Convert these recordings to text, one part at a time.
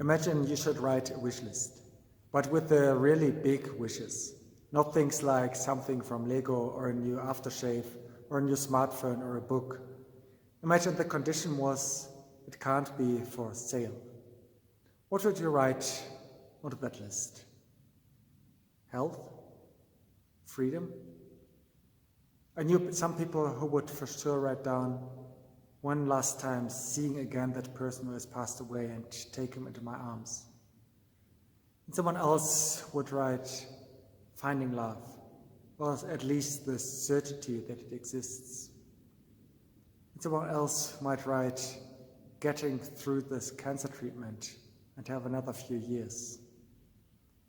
Imagine you should write a wish list, but with the really big wishes, not things like something from Lego or a new aftershave or a new smartphone or a book. Imagine the condition was, it can't be for sale. What would you write on that list? Health? Freedom? I knew some people who would for sure write down, one last time seeing again that person who has passed away and take him into my arms. And someone else would write, finding love, or at least the certainty that it exists. And someone else might write, getting through this cancer treatment and have another few years.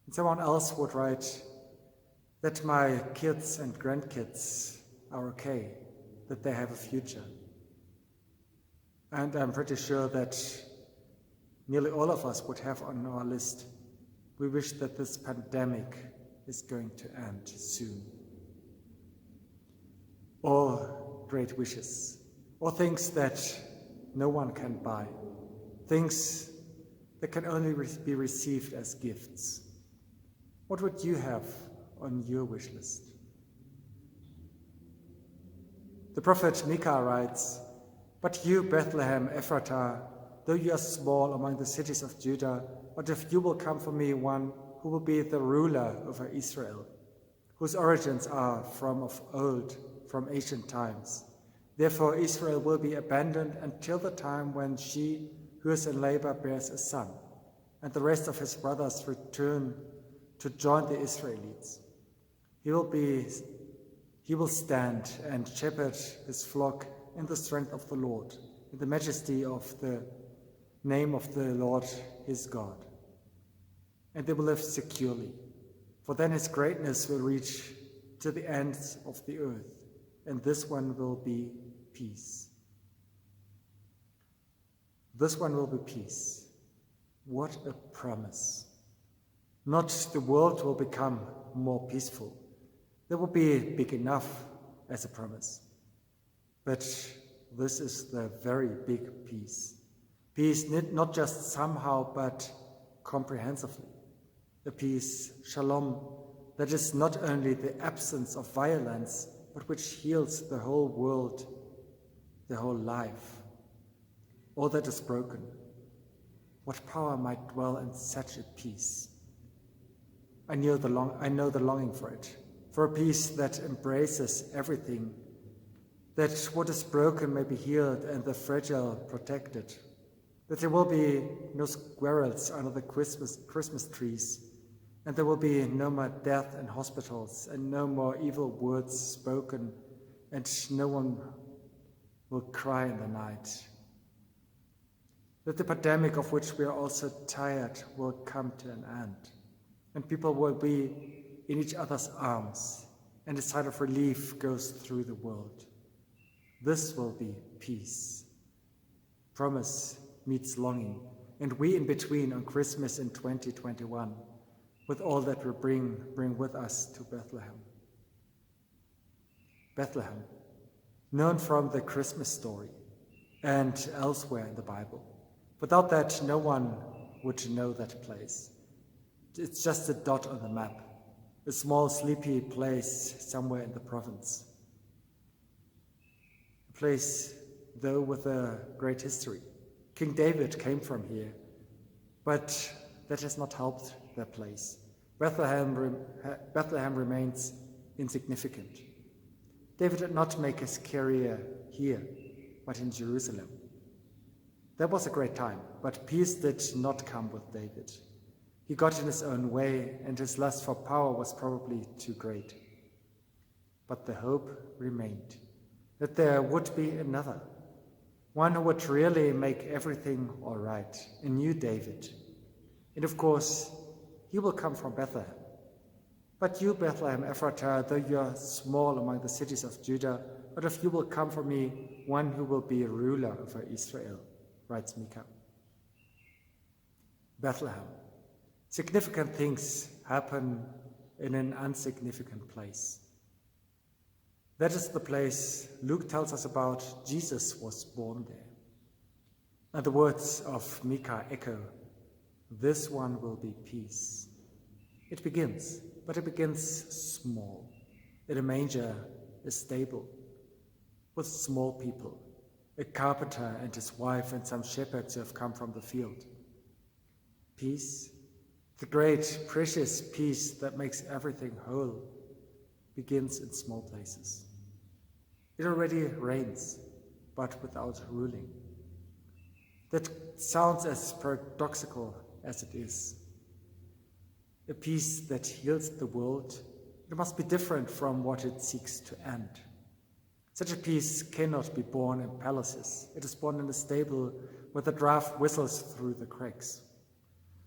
And someone else would write, that my kids and grandkids are okay, that they have a future. And I'm pretty sure that nearly all of us would have on our list, we wish that this pandemic is going to end soon. All great wishes, or things that no one can buy, things that can only be received as gifts. What would you have on your wish list? The prophet Micah writes, "But you, Bethlehem Ephratah, though you are small among the cities of Judah, but if you will come for me one who will be the ruler over Israel, whose origins are from of old, from ancient times. Therefore Israel will be abandoned until the time when she who is in labor bears a son, and the rest of his brothers return to join the Israelites. He will stand and shepherd his flock in the strength of the Lord, in the majesty of the name of the Lord his God. And they will live securely, for then his greatness will reach to the ends of the earth, and this one will be peace." This one will be peace. What a promise. Not the world will become more peaceful. That will be big enough as a promise. But this is the very big peace. Peace not just somehow, but comprehensively. A peace, shalom, that is not only the absence of violence, but which heals the whole world, the whole life. All that is broken. What power might dwell in such a peace? I know the longing for it, for a peace that embraces everything, that what is broken may be healed and the fragile protected, that there will be no squirrels under the Christmas trees, and there will be no more death in hospitals and no more evil words spoken, and no one will cry in the night. That the pandemic of which we are all so tired will come to an end, and people will be in each other's arms, and a sigh of relief goes through the world. This will be peace. Promise meets longing, and we in between on Christmas in 2021, with all that we bring with us to Bethlehem. Bethlehem, known from the Christmas story and elsewhere in the Bible. Without that, no one would know that place. It's just a dot on the map, a small sleepy place somewhere in the province. A place, though, with a great history. King David came from here, but that has not helped that place. Bethlehem remains insignificant. David did not make his career here, but in Jerusalem. That was a great time, but peace did not come with David. He got in his own way, and his lust for power was probably too great. But the hope remained, that there would be another, one who would really make everything all right, a new David. And of course, he will come from Bethlehem. But you, Bethlehem Ephratah, though you are small among the cities of Judah, but if you will come for me, one who will be a ruler over Israel, writes Micah. Bethlehem. Significant things happen in an insignificant place. That is the place Luke tells us about. Jesus was born there. And the words of Micah echo, This one will be peace. It begins, but it begins small. In a manger, a stable, with small people, a carpenter and his wife and some shepherds who have come from the field. Peace, the great, precious peace that makes everything whole, begins in small places. It already reigns, but without ruling. That sounds as paradoxical as it is. A peace that heals the world, it must be different from what it seeks to end. Such a peace cannot be born in palaces. It is born in a stable where the draft whistles through the cracks.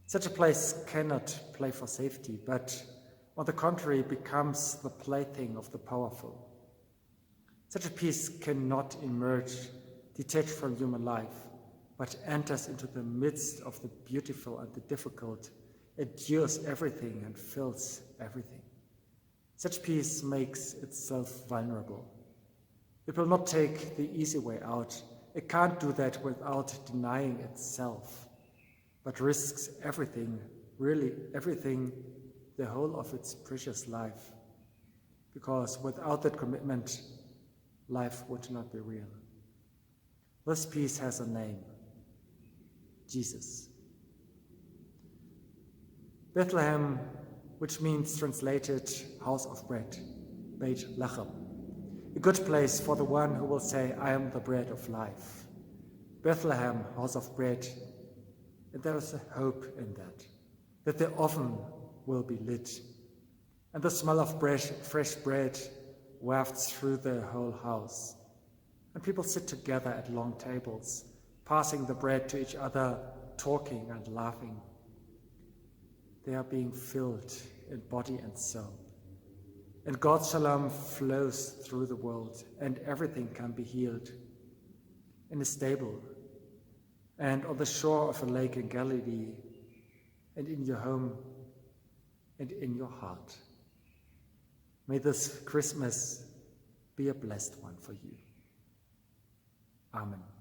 Such a place cannot play for safety, but on the contrary becomes the plaything of the powerful. Such a peace cannot emerge detached from human life, but enters into the midst of the beautiful and the difficult, endures everything and fills everything. Such peace makes itself vulnerable. It will not take the easy way out. It can't do that without denying itself, but risks everything, really everything, the whole of its precious life. Because without that commitment, life would not be real. This peace has a name: Jesus. Bethlehem, which means translated house of bread, Beit Lechem, a good place for the one who will say, I am the bread of life. Bethlehem, house of bread, and there is a hope in that the oven will be lit, and the smell of fresh bread wafts through the whole house, and people sit together at long tables, passing the bread to each other, talking and laughing. They are being filled in body and soul. And God's shalom flows through the world, and everything can be healed in a stable, and on the shore of a lake in Galilee, and in your home, and in your heart. May this Christmas be a blessed one for you. Amen.